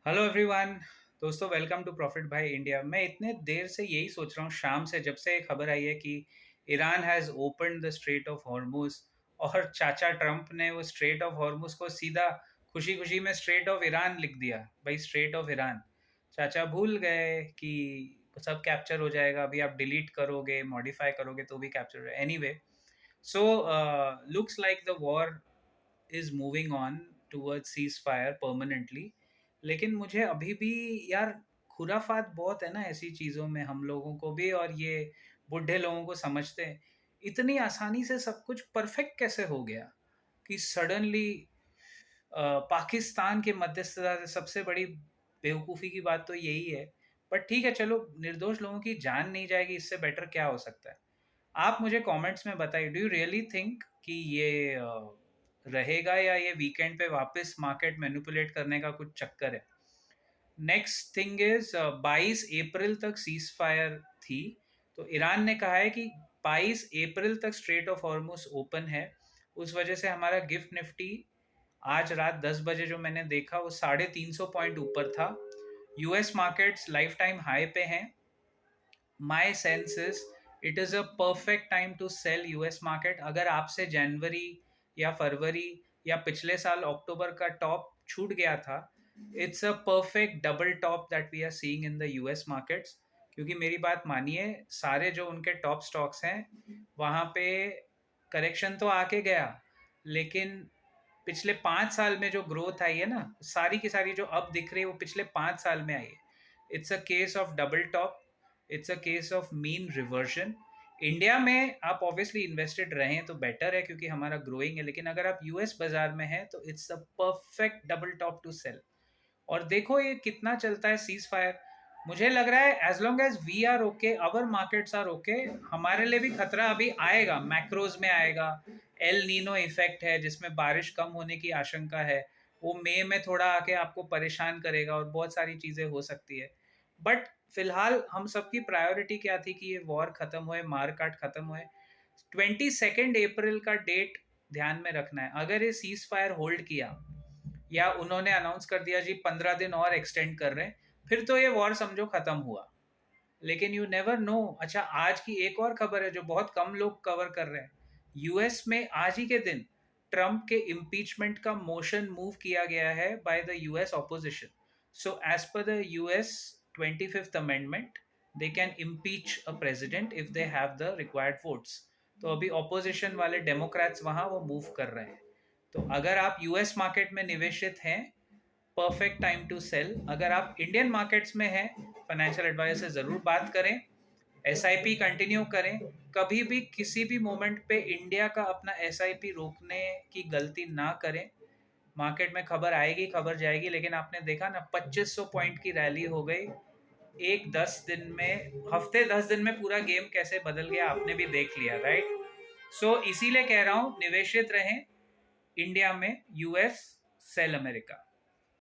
Hello everyone. दोस्तों, welcome to profit भाई India. मैं इतने देर से यही सोच रहा हूँ, शाम से जब से खबर आई है कि Iran has opened the straight of Hormuz, और चाचा ट्रम्प ने वो स्ट्रेट ऑफ हॉर्मुज को सीधा खुशी खुशी में स्ट्रेट ऑफ ईरान लिख दिया। भाई, स्ट्रेट ऑफ ईरान चाचा भूल गए कि सब कैप्चर हो जाएगा। अभी आप डिलीट करोगे, मॉडिफाई करोगे तो भी कैप्चर हो जाएगा। Anyway, so looks like the war is moving on towards cease fire permanently. लेकिन मुझे अभी भी यार खुराफात बहुत है ना ऐसी चीज़ों में, हम लोगों को भी और ये बुढ़े लोगों को समझते हैं। इतनी आसानी से सब कुछ परफेक्ट कैसे हो गया कि सडनली पाकिस्तान के मध्यस्थता से। सबसे बड़ी बेवकूफ़ी की बात तो यही है। बट ठीक है, चलो, निर्दोष लोगों की जान नहीं जाएगी, इससे बेटर क्या हो सकता है। आप मुझे कमेंट्स में बताइए, डू यू रियली थिंक कि ये रहेगा, या ये वीकेंड पे वापस मार्केट मैनिपुलेट करने का कुछ चक्कर है। नेक्स्ट थिंग इज 22 अप्रैल तक सीज फायर थी, तो ईरान ने कहा है कि 22 अप्रैल तक स्ट्रेट ऑफ हॉर्मुज ओपन है। उस वजह से हमारा गिफ्ट निफ्टी आज रात 10 बजे जो मैंने देखा वो 350 पॉइंट ऊपर था। US markets life time high पे हैं। My sense is it is a perfect time to sell US market. अगर आपसे जनवरी या फरवरी या पिछले साल अक्टूबर का टॉप छूट गया था, it's a perfect double top that we are seeing in the US markets. क्योंकि मेरी बात मानिए, सारे जो उनके टॉप स्टॉक्स हैं वहाँ पे करेक्शन तो आके गया, लेकिन पिछले 5 साल में जो ग्रोथ आई है ना, सारी की सारी जो अब दिख रही है वो पिछले 5 साल में आई है। It's a case of double top, it's a case of mean reversion. India में आप ऑब्वियसली इन्वेस्टेड रहें तो बेटर है क्योंकि हमारा ग्रोइंग है, लेकिन अगर आप यूएस बाजार में हैं तो it's a perfect double top to sell. और देखो ये कितना चलता है सीज फायर। मुझे लग रहा है as long as we are okay, our markets are okay, हमारे लिए भी खतरा अभी आएगा, मैक्रोज में आएगा। एल नीनो इफेक्ट है जिसमें बारिश कम होने की आशंका है, वो मई में थोड़ा आके आपको परेशान करेगा और बहुत सारी चीज़ें हो सकती है। बट फिलहाल हम सबकी प्रायोरिटी क्या थी कि ये वॉर खत्म होए, मार काट खत्म होए। 22 अप्रैल का डेट ध्यान में रखना है। अगर ये सीज फायर होल्ड किया या उन्होंने अनाउंस कर दिया जी 15 दिन और एक्सटेंड कर रहे हैं, फिर तो ये वॉर समझो खत्म हुआ। लेकिन यू नेवर नो। अच्छा, आज की एक और खबर है जो बहुत कम लोग कवर कर रहे हैं। यूएस में आज ही के दिन ट्रंप के इम्पीचमेंट का मोशन मूव किया गया है by the US opposition. So as per the US 25th amendment, they can impeach a president if they have the required votes. तो अभी ऑपोजिशन वाले डेमोक्रेट्स वहां वो मूव कर रहे हैं। तो अगर आप यूएस मार्केट में निवेशित हैं, परफेक्ट टाइम टू सेल। अगर आप इंडियन मार्केट्स में हैं, फाइनेंशियल एडवाइजर से ज़रूर बात करें, एसआईपी कंटिन्यू करें। कभी भी किसी भी मोमेंट पे इंडिया का अपना एसआईपी रोकने की गलती ना करें। मार्केट में खबर आएगी, खबर जाएगी, लेकिन आपने देखा ना 2500 पॉइंट की रैली हो गई एक 10 दिन में, हफ्ते 10 दिन में पूरा गेम कैसे बदल गया आपने भी देख लिया, राइट। सो इसीलिए कह रहा हूँ, निवेशित रहें इंडिया में, यूएस सेल अमेरिका।